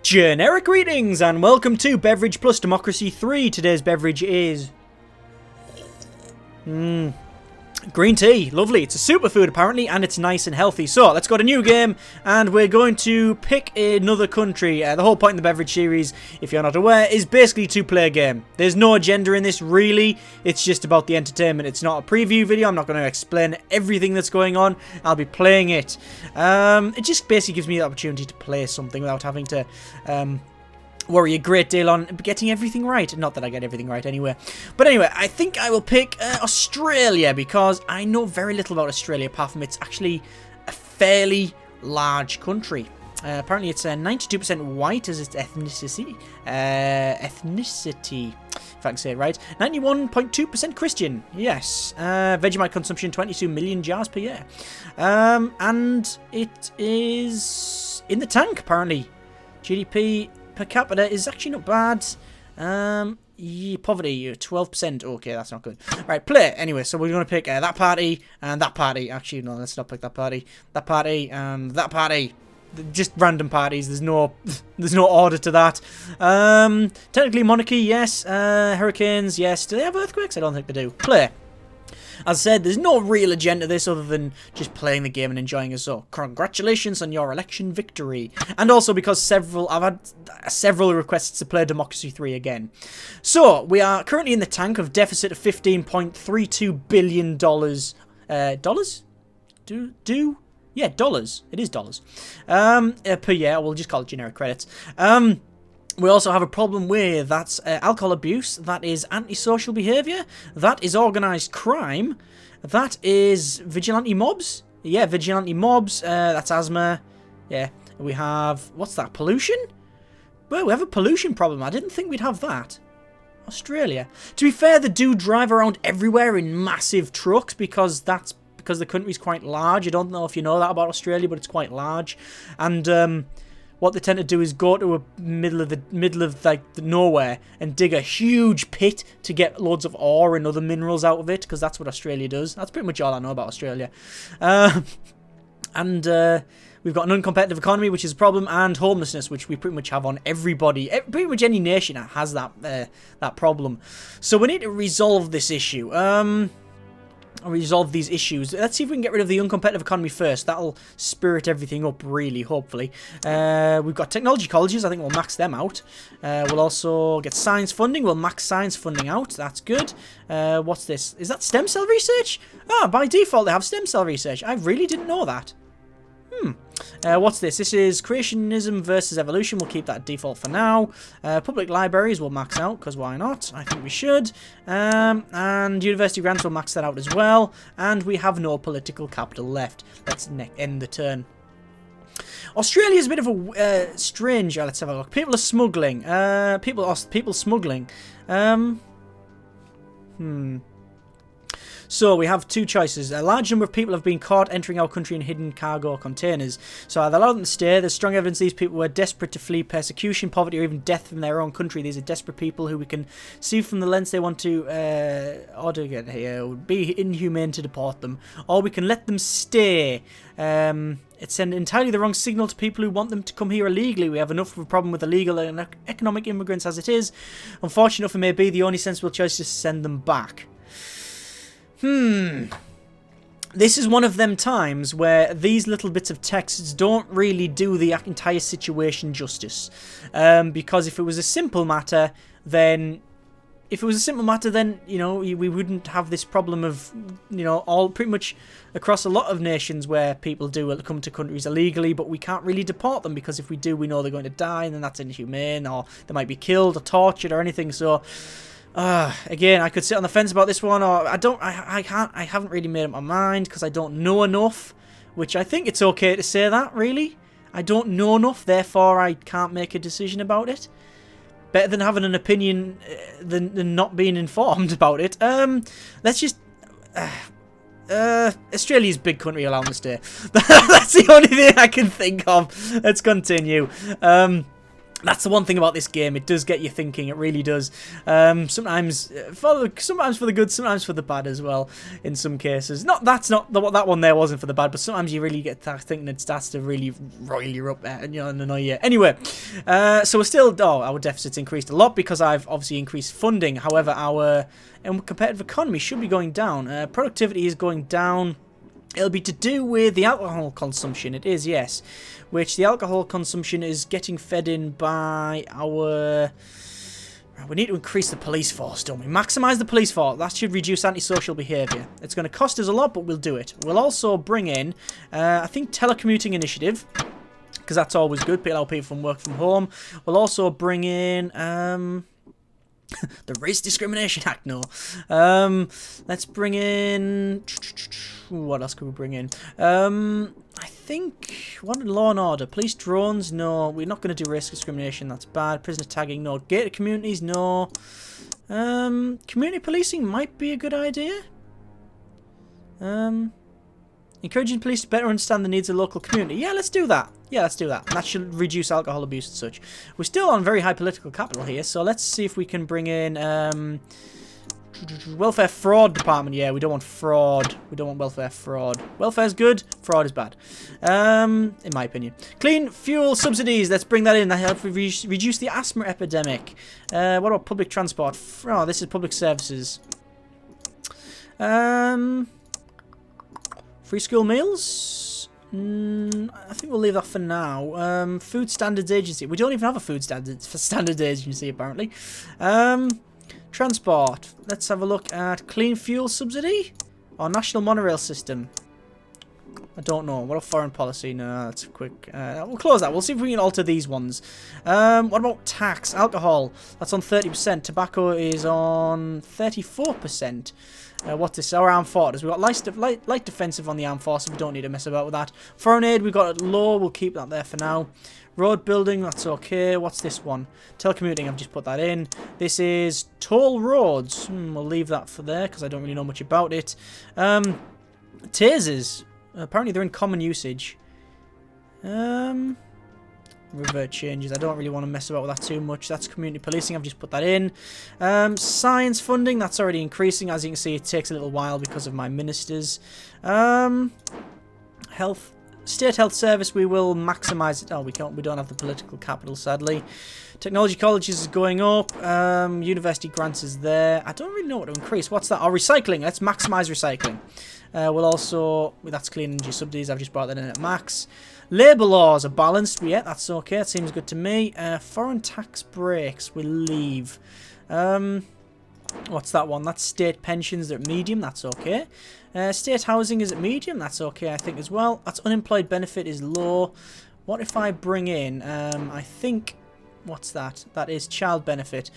Generic greetings and welcome to Beverage plus Democracy 3. Today's beverage is green tea. Lovely. It's a superfood apparently, and it's nice and healthy. So let's go to new game, and we're going to pick another country. The whole point in the beverage series, if you're not aware, is basically to play a game. There's no agenda in this really. It's just about the entertainment. It's not a preview video. I'm not going to explain everything that's going on. I'll be playing it. It just basically gives me the opportunity to play something without having to worry a great deal on getting everything right. Not that I get everything right anyway. But anyway, I think I will pick Australia because I know very little about Australia apart from it's actually a fairly large country. Apparently it's 92% white as its ethnicity. If I can say it right. 91.2% Christian. Yes. Vegemite consumption 22 million jars per year. And it is in the tank apparently. GDP per capita is actually not bad. Yeah, poverty 12%. Okay, that's not good. Right, play. Anyway, so we're going to pick that party and that party. Actually, no, let's not pick that party. That party and that party. Just random parties. There's no order to that. Technically monarchy, yes. Hurricanes, yes. Do they have earthquakes? I don't think they do. Play. As I said, there's no real agenda to this other than just playing the game and enjoying it. So, congratulations on your election victory. And also because I've had several requests to play Democracy 3 again. So, we are currently in the tank of deficit of $15.32 billion. Dollars? Yeah, dollars. It is dollars. Per year. We'll just call it generic credits. We also have a problem with that's alcohol abuse, that is antisocial behaviour, that is organised crime, that is vigilante mobs, yeah, vigilante mobs, that's asthma, yeah, we have, what's that, pollution? Well, we have a pollution problem, I didn't think we'd have that. Australia. To be fair, they do drive around everywhere in massive trucks because the country's quite large. I don't know if you know that about Australia, but it's quite large, and what they tend to do is go to a middle of like the nowhere and dig a huge pit to get loads of ore and other minerals out of it, because that's what Australia does. That's pretty much all I know about Australia. And we've got an uncompetitive economy, which is a problem, and homelessness, which we pretty much have on everybody. Pretty much any nation has that problem. So we need to resolve this issue. Resolve these issues. Let's see if we can get rid of the uncompetitive economy first. That'll spirit everything up, really, hopefully. We've got technology colleges. I think we'll max them out. We'll also get science funding. We'll max science funding out. That's good. What's this? Is that stem cell research? Ah, by default, they have stem cell research. I really didn't know that. What's this? This is creationism versus evolution. We'll keep that at default for now. Public libraries will max out, because why not? I think we should. And university grants will max that out as well. And we have no political capital left. Let's end the turn. Australia is a bit of a strange... let's have a look. People are smuggling. People smuggling. So we have two choices. A large number of people have been caught entering our country in hidden cargo containers. So either allow them to stay. There's strong evidence these people were desperate to flee persecution, poverty, or even death from their own country. These are desperate people who we can see from the lens they want to order get here. It would be inhumane to deport them. Or we can let them stay. It's sending entirely the wrong signal to people who want them to come here illegally. We have enough of a problem with illegal and economic immigrants as it is. Unfortunate enough it may be, the only sensible choice is to send them back. This is one of them times where these little bits of texts don't really do the entire situation justice. Because if it was a simple matter, then... you know, we wouldn't have this problem of, you know, all pretty much across a lot of nations where people do come to countries illegally, but we can't really deport them because if we do, we know they're going to die, and then that's inhumane, or they might be killed or tortured or anything, so... again, I could sit on the fence about this one, or I haven't really made up my mind because I don't know enough, which I think it's okay to say that, really. I don't know enough, therefore I can't make a decision about it. Better than having an opinion than not being informed about it. Let's just... Australia's a big country, allow them to stay. That's the only thing I can think of. Let's continue. That's the one thing about this game. It does get you thinking. It really does. Sometimes for the good, sometimes for the bad as well. In some cases, that one there wasn't for the bad, but sometimes you really get thinking. It starts to really roil you up and annoy you. Anyway, so we're still. Oh, our deficit's increased a lot because I've obviously increased funding. However, our competitive economy should be going down. Productivity is going down. It'll be to do with the alcohol consumption. It is, yes. Which the alcohol consumption is getting fed in by our... We need to increase the police force, don't we? Maximise the police force. That should reduce antisocial behaviour. It's going to cost us a lot, but we'll do it. We'll also bring in, I think, telecommuting initiative. Because that's always good. Allow people from work from home. We'll also bring in... the Race Discrimination Act, no. Let's bring in... What else could we bring in? I think... What, law and order? Police drones? No. We're not going to do race discrimination. That's bad. Prisoner tagging? No. Gated communities? No. Community policing might be a good idea. Encouraging police to better understand the needs of the local community. Yeah, let's do that. Yeah, let's do that. That should reduce alcohol abuse and such. We're still on very high political capital here, so let's see if we can bring in... welfare fraud department. Yeah, we don't want fraud. We don't want welfare fraud. Welfare's good. Fraud is bad. In my opinion. Clean fuel subsidies. Let's bring that in. That helps reduce the asthma epidemic. What about public transport? Oh, this is public services. Free school meals? I think we'll leave that for now. Food Standards Agency. We don't even have a Food Standards Agency, apparently. Transport. Let's have a look at clean fuel subsidy or national monorail system. I don't know. What about foreign policy? No, that's quick. We'll close that. We'll see if we can alter these ones. What about tax? Alcohol. That's on 30%. Tobacco is on 34%. What's this? Our armed forces. We've got light defensive on the armed forces. We don't need to mess about with that. Foreign aid, we've got it low. We'll keep that there for now. Road building, that's okay. What's this one? Telecommuting, I've just put that in. This is toll roads. We'll leave that for there because I don't really know much about it. Tasers. Apparently they're in common usage. Revert changes. I don't really want to mess about with that too much. That's community policing. I've just put that in. Science funding. That's already increasing. As you can see, it takes a little while because of my ministers. Health. State Health Service, we will maximise it. Oh, we can't. We don't have the political capital, sadly. Technology colleges is going up. University grants is there. I don't really know what to increase. What's that? Oh, recycling. Let's maximise recycling. We'll also... That's clean energy subsidies. I've just brought that in at max. Labour laws are balanced. Yeah, that's okay. That seems good to me. Foreign tax breaks. We'll leave. What's that one? That's state pensions. They're at medium. That's okay. State housing is at medium. That's okay, I think, as well. That's unemployed benefit is low. What if I bring in... I think... What's that? That is child benefit.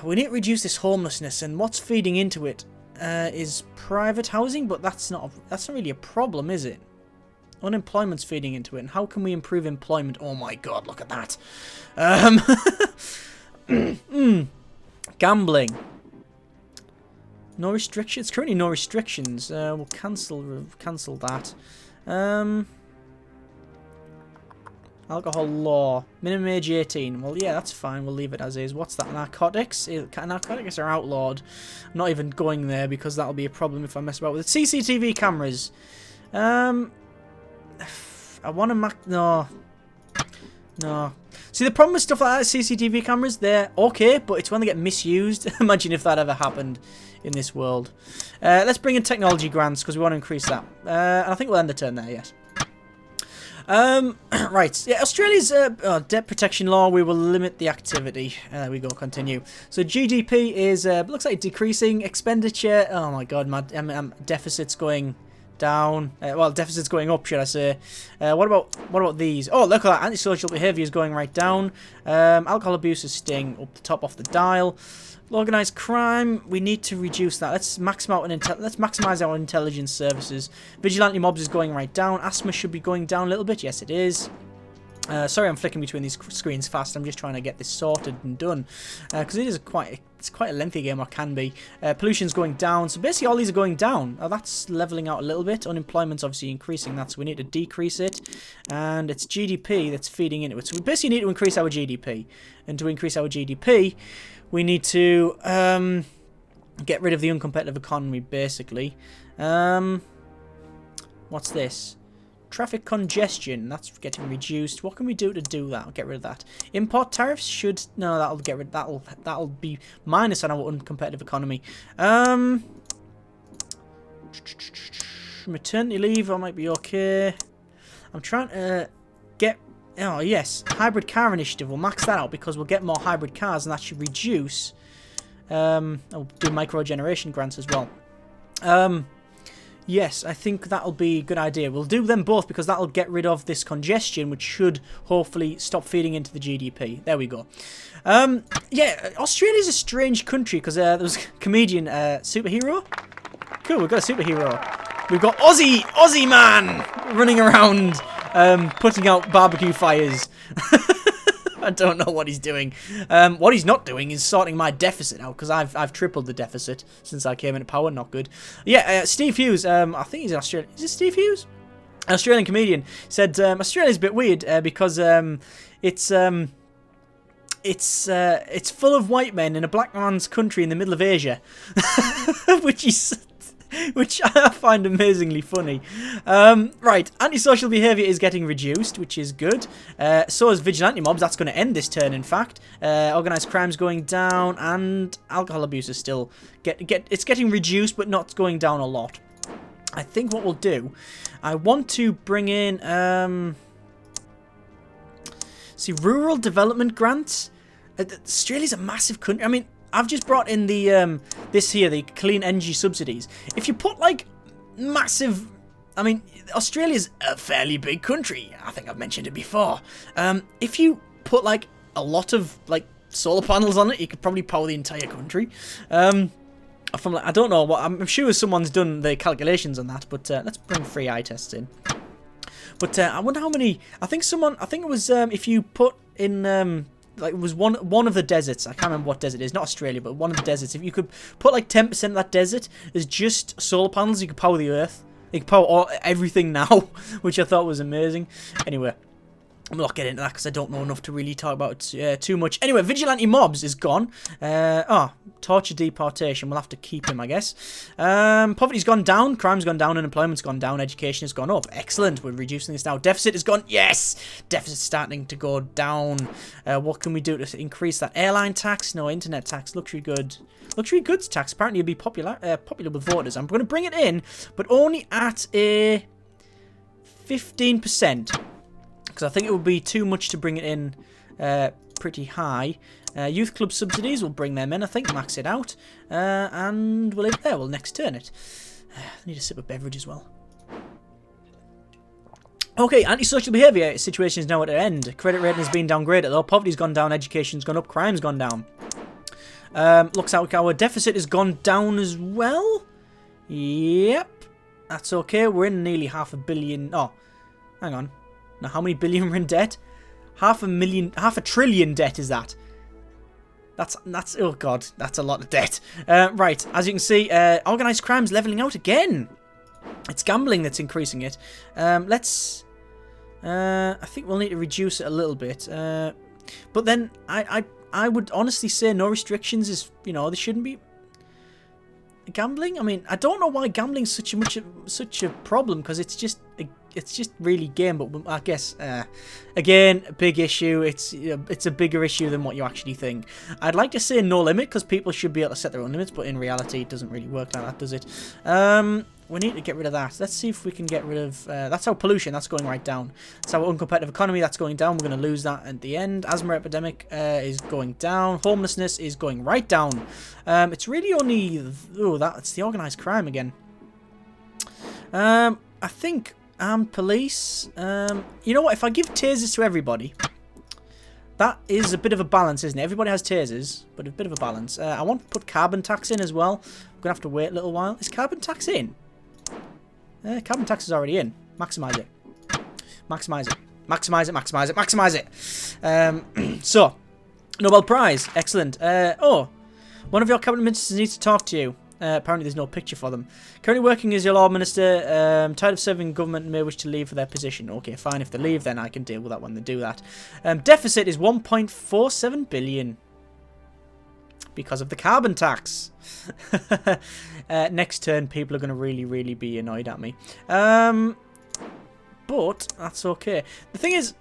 We need to reduce this homelessness, and what's feeding into it is private housing, but that's not really a problem, is it? Unemployment's feeding into it, and how can we improve employment? Oh my god, look at that. Gambling. No restrictions. Currently no restrictions. We'll cancel that. Alcohol law. Minimum age 18. Well, yeah, that's fine. We'll leave it as is. What's that? Narcotics? Narcotics are outlawed. I'm not even going there because that'll be a problem if I mess about with it. CCTV cameras. I want to No. No. See, the problem with stuff like that, CCTV cameras, they're okay, but it's when they get misused. Imagine if that ever happened in this world. Let's bring in technology grants because we want to increase that. And I think we'll end the turn there, yes. Right. Yeah, Australia's debt protection law, we will limit the activity. There we go, continue. So GDP is, looks like decreasing. Expenditure, oh my god, my deficit's going down. Well, deficit's going up, should I say. What about these? Oh, look at that. Antisocial behaviour is going right down. Alcohol abuse is staying up the top off the dial. Organised crime, we need to reduce that. Let's maximise our intelligence services. Vigilante mobs is going right down. Asthma should be going down a little bit. Yes, it is. Sorry, I'm flicking between these screens fast. I'm just trying to get this sorted and done because it's quite a lengthy game, or can be. Pollution's going down, so basically all these are going down. That's leveling out a little bit. Unemployment's obviously increasing. So we need to decrease it, and it's GDP that's feeding into it. So we basically need to increase our GDP, and to increase our GDP, we need to get rid of the uncompetitive economy. Basically, what's this? Traffic congestion, that's getting reduced. What can we do to do that? Get rid of that. Import tariffs should that'll be minus on our uncompetitive economy. Maternity leave, I might be okay. I'm trying to get hybrid car initiative. We'll max that out because we'll get more hybrid cars and that should reduce. I'll do micro generation grants as well. Yes, I think that'll be a good idea. We'll do them both because that'll get rid of this congestion, which should hopefully stop feeding into the GDP. There we go. Yeah, Australia's a strange country because there was a comedian, superhero. Cool, we've got a superhero. We've got Aussie man running around, putting out barbecue fires. I don't know what he's doing. What he's not doing is sorting my deficit out because I've tripled the deficit since I came into power. Not good. Yeah, Steve Hughes. I think he's an Australian. Is it Steve Hughes? An Australian comedian said Australia's a bit weird because it's full of white men in a black man's country in the middle of Asia, which I find amazingly funny. Right, antisocial behaviour is getting reduced, which is good. So is vigilante mobs. That's going to end this turn, in fact. Organised crime's going down, and alcohol abuse is still it's getting reduced, but not going down a lot. I think what we'll do, I want to bring in see, rural development grants. Australia's a massive country. I mean, I've just brought in the the clean energy subsidies. If you put like massive, I mean, Australia's a fairly big country. I think I've mentioned it before. If you put like a lot of like solar panels on it, you could probably power the entire country. From like, I don't know what, I'm sure someone's done the calculations on that, but let's bring free eye tests in. But I wonder how many. I think it was if you put in like it was one of the deserts. I can't remember what desert it is. Not Australia, but one of the deserts. If you could put like 10% of that desert as just solar panels, you could power the Earth. You could power everything now, which I thought was amazing. Anyway, I'm not getting into that because I don't know enough to really talk about it too much. Anyway, vigilante mobs is gone. Torture deportation. We'll have to keep him, I guess. Poverty's gone down. Crime's gone down. Unemployment's gone down. Education has gone up. Excellent. We're reducing this now. Deficit has gone. Yes! Deficit's starting to go down. What can we do to increase that? Airline tax? No. Internet tax. Luxury good. Luxury goods tax. Apparently it'll be popular with voters. I'm going to bring it in, but only at a 15%. Because I think it would be too much to bring it in pretty high. Youth club subsidies, we'll bring them in, I think, max it out. And we'll leave it there, we'll next turn it. I need a sip of beverage as well. Okay, antisocial behaviour situation is now at an end. Credit rating has been downgraded, though. Poverty's gone down, education's gone up, crime's gone down. Looks like our deficit has gone down as well. Yep, that's okay. We're in nearly $500 million. Oh, hang on. Now, how many billion we're in debt? $500 billion debt is that? That's oh god, that's a lot of debt. Right, as you can see, organised crime's levelling out again. It's gambling that's increasing it. Let's. I think we'll need to reduce it a little bit. But then I would honestly say no restrictions is, you know, there shouldn't be. Gambling? I mean, I don't know why gambling's such a problem, because it's just really game. But I guess again, a big issue. It's a bigger issue than what you actually think. I'd like to say no limit, because people should be able to set their own limits, but in reality, it doesn't really work like that, does it? We need to get rid of that. Let's see if we can get rid of... that's our pollution. That's going right down. That's our uncompetitive economy. That's going down. We're going to lose that at the end. Asthma epidemic is going down. Homelessness is going right down. It's really only... Oh, that's the organised crime again. I think armed police... you know what? If I give tasers to everybody... That is a bit of a balance, isn't it? Everybody has tasers, but a bit of a balance. I want to put carbon tax in as well. I'm going to have to wait a little while. Is carbon tax in? Carbon tax is already in. Maximise it. Maximise it. Maximise it, maximise it, maximise it. So, Nobel Prize. Excellent. Oh, one of your cabinet ministers needs to talk to you. Apparently there's no picture for them. Currently working as your law minister, tired of serving government and may wish to leave for their position. Okay, fine. If they leave, then I can deal with that when they do that. Deficit is 1.47 billion. Because of the carbon tax. Next turn, people are going to really, really be annoyed at me. But that's okay. The thing is,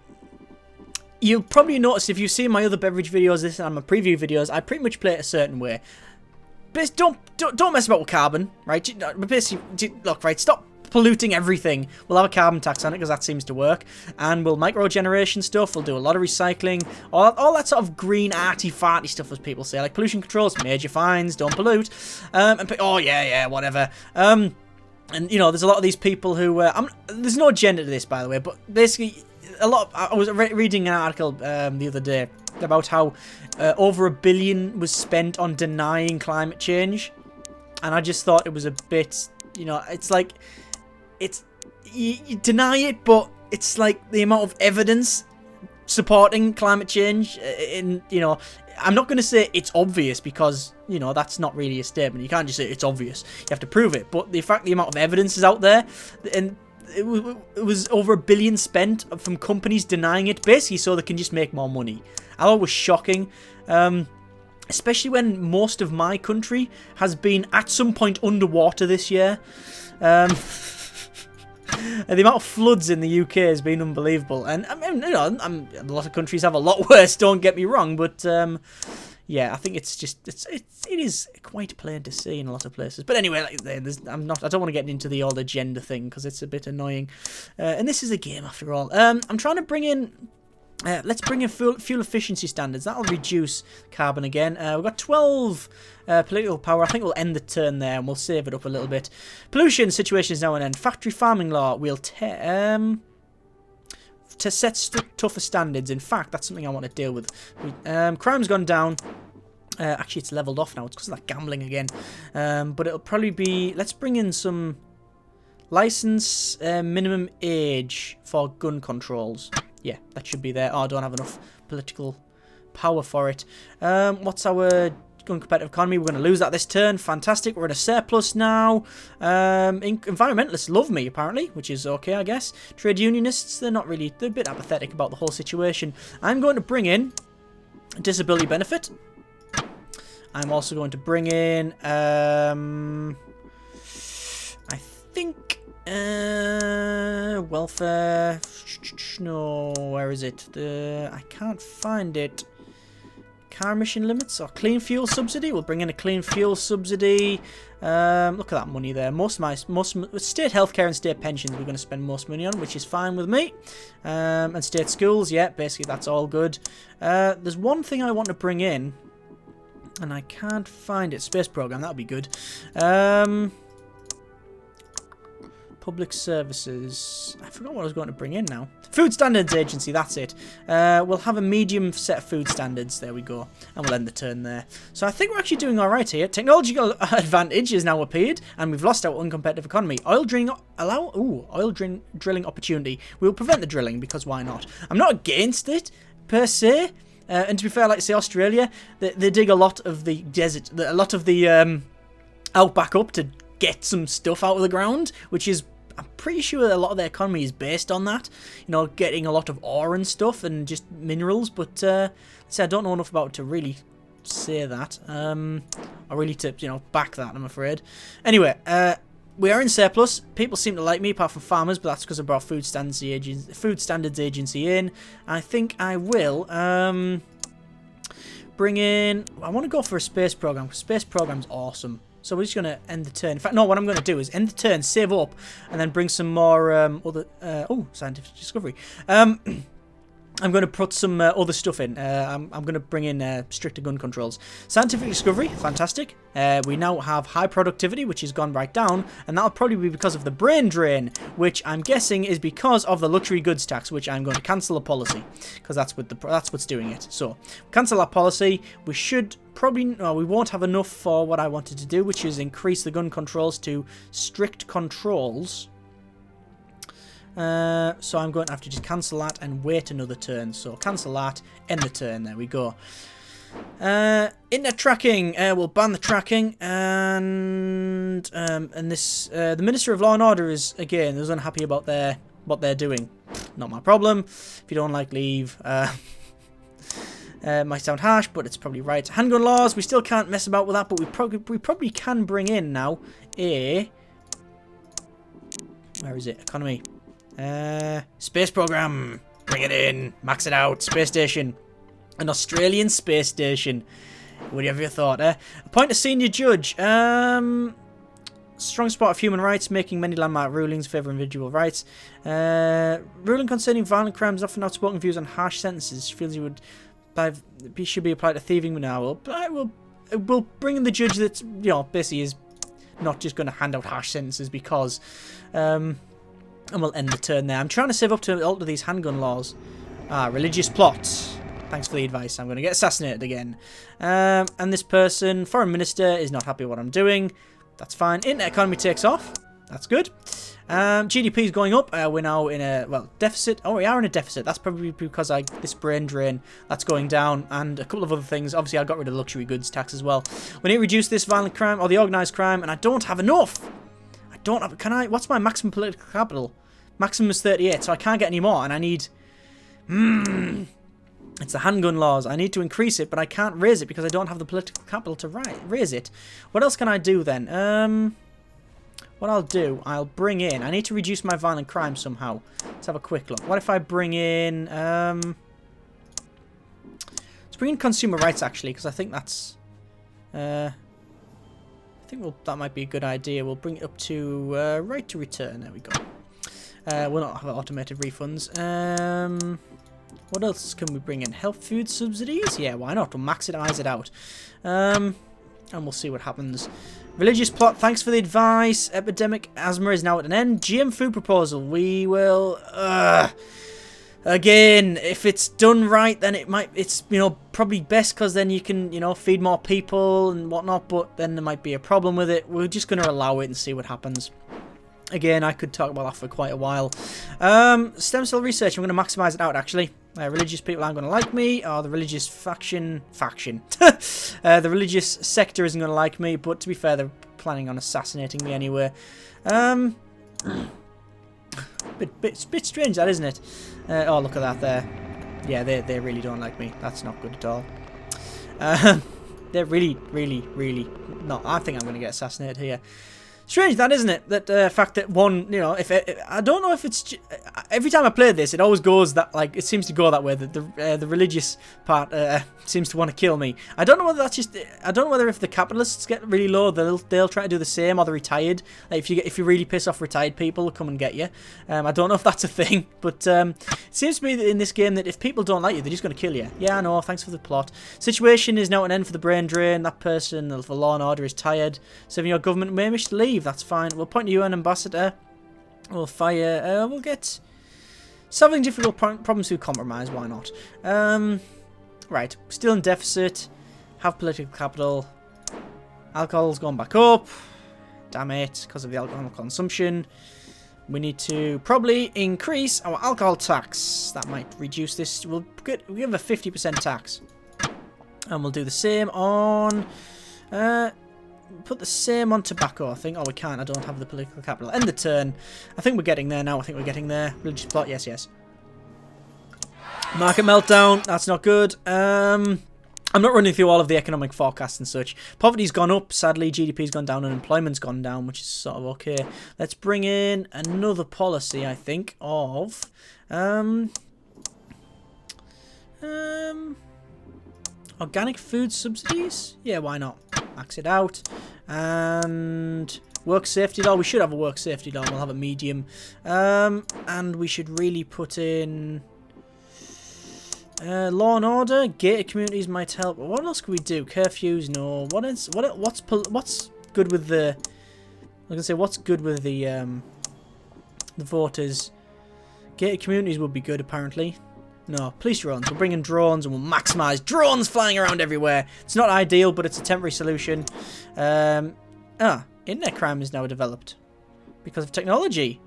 you'll probably notice if you've seen my other beverage videos, and my preview videos, I pretty much play it a certain way. But don't mess about with carbon, right? Basically, look, right, stop polluting everything. We'll have a carbon tax on it because that seems to work. And we'll micro-generation stuff. We'll do a lot of recycling. All that sort of green, arty-farty stuff, as people say. Like pollution controls, major fines, don't pollute. Oh, yeah, whatever. And, you know, there's a lot of these people who... there's no agenda to this, by the way, but basically... I was reading an article the other day about how over $1 billion was spent on denying climate change, and I just thought it was a bit, you know, it's like you deny it, but it's like the amount of evidence supporting climate change. In, you know, I'm not going to say it's obvious because, you know, that's not really a statement. You can't just say it's obvious. You have to prove it. But the amount of evidence is out there, and it was over $1 billion spent from companies denying it, basically so they can just make more money. I thought it was shocking, especially when most of my country has been at some point underwater this year. The amount of floods in the UK has been unbelievable, and I mean, you know, a lot of countries have a lot worse. Don't get me wrong, but yeah, I think it's just it is quite plain to see in a lot of places. But anyway, like, I don't want to get into the old agenda thing because it's a bit annoying. And this is a game after all. I'm trying to bring in. Let's bring in fuel efficiency standards. That'll reduce carbon again. We've got 12 political power. I think we'll end the turn there and we'll save it up a little bit. Pollution situation is now an end. Factory farming law. We'll to set tougher standards. In fact, that's something I want to deal with. Crime's gone down. Actually, it's leveled off now. It's because of that gambling again. But it'll probably be... Let's bring in some license minimum age for gun controls. Yeah, that should be there. Oh, I don't have enough political power for it. What's our gun competitive economy? We're going to lose that this turn. Fantastic. We're in a surplus now. Environmentalists love me, apparently, which is okay, I guess. Trade unionists, they're a bit apathetic about the whole situation. I'm going to bring in a disability benefit. I'm also going to bring in, I think, welfare. No, where is it? I can't find it. Car emission limits or clean fuel subsidy. We'll bring in a clean fuel subsidy. Look at that money there. Most state healthcare and state pensions we're going to spend most money on, which is fine with me. And state schools, yeah, basically that's all good. There's one thing I want to bring in, and I can't find it. Space program, that'll be good. Public services. I forgot what I was going to bring in now. Food Standards Agency, that's it. We'll have a medium set of food standards. There we go. And we'll end the turn there. So I think we're actually doing alright here. Technological advantage has now appeared, and we've lost our uncompetitive economy. Oil drilling drilling opportunity. We'll prevent the drilling, because why not? I'm not against it, per se. And to be fair, like say Australia, they dig a lot of the desert, a lot of the outback up to get some stuff out of the ground, which is, I'm pretty sure a lot of their economy is based on that. You know, getting a lot of ore and stuff and just minerals. But see, I don't know enough about it to really say that. Or really to, you know, back that, I'm afraid. Anyway, we are in surplus. People seem to like me, apart from farmers, but that's because I brought Food Standards Agency in. I think I will bring in... I want to go for a space program, because space program's awesome. So we're just going to end the turn. In fact, no, what I'm going to do is end the turn, save up, and then bring some more scientific discovery. I'm going to put some other stuff in. I'm going to bring in stricter gun controls. Scientific discovery, fantastic. We now have high productivity, which has gone right down, and that'll probably be because of the brain drain, which I'm guessing is because of the luxury goods tax, which I'm going to cancel the policy, because that's what's doing it. So cancel that policy. We should probably, no, we won't have enough for what I wanted to do, which is increase the gun controls to strict controls. So I'm going to have to just cancel that and wait another turn. So cancel that, end the turn. There we go. Internet tracking. We'll ban the tracking, and this the Minister of Law and Order is again unhappy about what they're doing. Not my problem. If you don't like, leave. Might sound harsh, but it's probably right. Handgun laws. We still can't mess about with that, but we probably can bring in now a where is it? Economy. Space program. Bring it in. Max it out. Space station. An Australian space station. Whatever you thought, Appoint a senior judge. Strong support of human rights, making many landmark rulings favouring individual rights. Ruling concerning violent crimes, often outspoken views on harsh sentences. She feels he should be applied to thieving now. We'll bring in the judge that, you know, basically is not just going to hand out harsh sentences because. And we'll end the turn there. I'm trying to save up to alter these handgun laws. Religious plots. Thanks for the advice. I'm going to get assassinated again. And this person, foreign minister, is not happy with what I'm doing. That's fine. Internet economy takes off. That's good. GDP is going up. We're now in a, well, deficit. Oh, we are in a deficit. That's probably because this brain drain, that's going down. And a couple of other things. Obviously, I got rid of the luxury goods tax as well. We need to reduce this violent crime or the organised crime. And I don't have enough. I don't have, can I, what's my maximum political capital? Maximum is 38, so I can't get any more. And I need, it's the handgun laws. I need to increase it, but I can't raise it because I don't have the political capital to raise it. What else can I do then? What I'll do, I'll bring in... I need to reduce my violent crime somehow. Let's have a quick look. What if I bring in... let's bring in consumer rights, actually, because I think that's... I think that might be a good idea. We'll bring it up to right to return. There we go. We'll not have automated refunds. What else can we bring in? Health food subsidies? Yeah, why not? We'll maximize it out. And we'll see what happens. Religious plot, thanks for the advice. Epidemic asthma is now at an end. GM food proposal. We will... again, if it's done right, then it's, you know, probably best because then you can, you know, feed more people and whatnot, but then there might be a problem with it. We're just going to allow it and see what happens. Again, I could talk about that for quite a while. Stem cell research, I'm going to maximize it out, actually. Religious people aren't going to like me, or the religious faction. The religious sector isn't going to like me, but to be fair, they're planning on assassinating me anyway. Bit strange, that, isn't it? Oh, look at that there. Yeah, they really don't like me. That's not good at all. They're really not. I think I'm going to get assassinated here. Strange, that, isn't it? That fact that one, you know, if I don't know if it's every time I play this, it always goes that, like, it seems to go that way. That the religious part seems to want to kill me. I don't know whether that's just. I don't know whether if the capitalists get really low, they'll try to do the same, or the retired. Like if you really piss off retired people, they'll come and get you. I don't know if that's a thing, but it seems to be in this game that if people don't like you, they're just going to kill you. Yeah, I know. Thanks for the plot. Situation is now at an end for the brain drain. That person, the law and order, is tired. Serving your government may wish to leave. That's fine. We'll appoint a UN ambassador. We'll fire. We'll get solving difficult problems through compromise. Why not? Right. Still in deficit. Have political capital. Alcohol's gone back up. Damn it! Because of the alcohol consumption. We need to probably increase our alcohol tax. That might reduce this. We'll give a 50% tax, and we'll do the same on. Put the same on tobacco, I think. Oh, we can't. I don't have the political capital. End the turn. I think we're getting there now. I think we're getting there. Religious plot. Yes, yes. Market meltdown. That's not good. I'm not running through all of the economic forecasts and such. Poverty's gone up. Sadly, GDP's gone down. Unemployment's gone down, which is sort of okay. Let's bring in another policy, I think, of... organic food subsidies? Yeah, why not? Max it out. And work safety law. We should have a work safety law. We'll have a medium. And we should really put in law and order. Gated communities might help. What else could we do? Curfews? No. What is? What's good with the? I was gonna say what's good with the voters. Gated communities would be good apparently. No, police drones. We'll bring in drones and we'll maximise drones flying around everywhere. It's not ideal, but it's a temporary solution. Internet crime is now developed because of technology.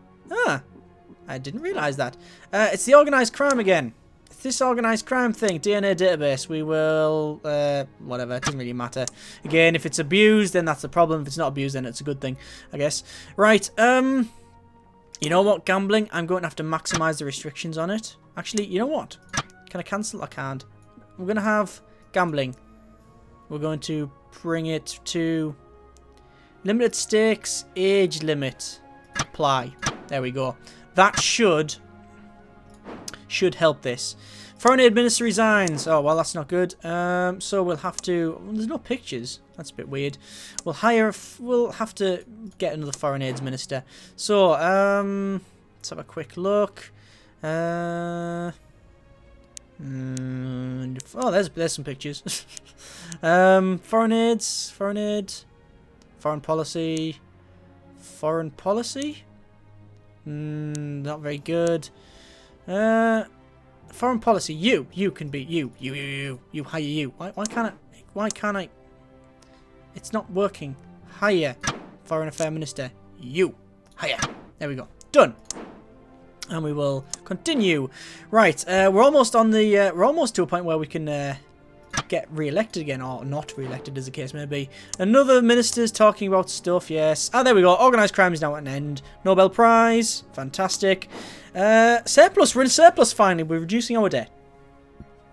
I didn't realise that. It's the organised crime again. It's this organised crime thing. DNA database. We will... whatever. It doesn't really matter. Again, if it's abused, then that's a problem. If it's not abused, then it's a good thing, I guess. Right. You know what? Gambling. I'm going to have to maximise the restrictions on it. Actually, you know what? Can I cancel? I can't. We're going to have gambling. We're going to bring it to... Limited stakes. Age limit. Apply. There we go. That should help this. Foreign aid minister resigns. Oh, well, that's not good. So we'll have to... Well, there's no pictures. That's a bit weird. We'll have to get another foreign aids minister. So, let's have a quick look. Oh, there's some pictures. Foreign aids. Foreign aid. Foreign policy. Foreign policy? Not very good. Foreign policy. You can be you hire you. Why can't I? It's not working. Hire foreign affairs minister. You hire. There we go. Done. And we will continue. Right. We're almost on the. We're almost to a point where we can get re-elected again, or not re-elected as the case may be. Another minister's talking about stuff, yes. Ah, there we go. Organised crime is now at an end. Nobel Prize. Fantastic. Surplus. We're in surplus finally. We're reducing our debt,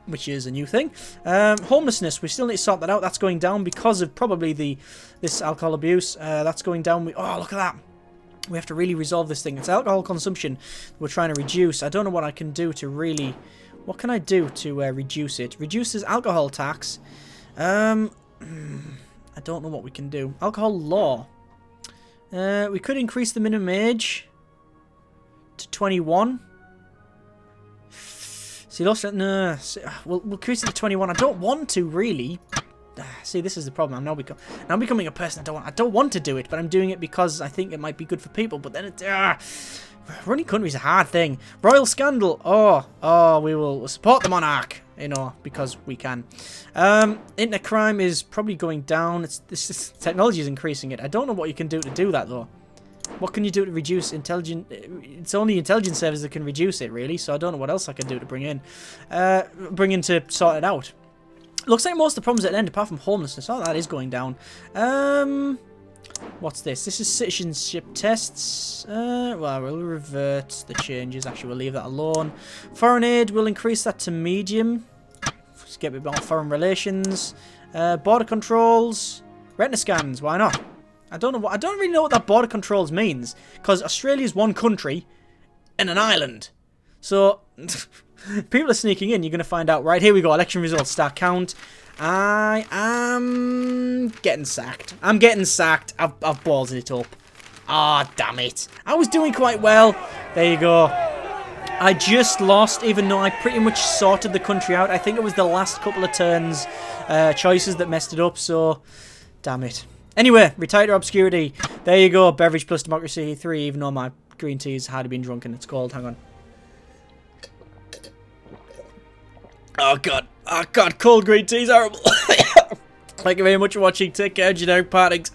which is a new thing. Homelessness. We still need to sort that out. That's going down because of probably this alcohol abuse. That's going down. Oh, look at that. We have to really resolve this thing. It's alcohol consumption we're trying to reduce. I don't know what I can do to really... What can I do to reduce it? Reduces alcohol tax. I don't know what we can do. Alcohol law. We could increase the minimum age to 21. See, lost it. No, we'll increase it to 21. I don't want to really. See, this is the problem. I'm now becoming a person I don't want to do it, but I'm doing it because I think it might be good for people. But then running country's a hard thing. Royal scandal. Oh, we will support the monarch, you know, because we can. Internet crime is probably going down. This technology is increasing it. I don't know what you can do to do that though. What can you do to reduce intelligence? It's only intelligence services that can reduce it, really. So I don't know what else I can do to bring in to sort it out. Looks like most of the problems at the end, apart from homelessness. Oh, that is going down. What's this? This is citizenship tests. Well, we'll revert the changes. Actually, we'll leave that alone. Foreign aid, we'll increase that to medium. Just get a bit more foreign relations. Border controls. Retina scans. Why not? I don't really know what that border controls means. Because Australia's one country and an island. So... People are sneaking in. You're going to find out. Right, here we go. Election results. Start count. I am getting sacked. I'm getting sacked. I've ballsed it up. Ah, damn it. I was doing quite well. There you go. I just lost, even though I pretty much sorted the country out. I think it was the last couple of turns choices that messed it up, so damn it. Anyway, retire to obscurity. There you go. Beverage plus democracy 3, even though my green tea's hardly been drunken. It's called. Hang on. Oh god, cold green tea's horrible. Thank you very much for watching. Take care, generic partings.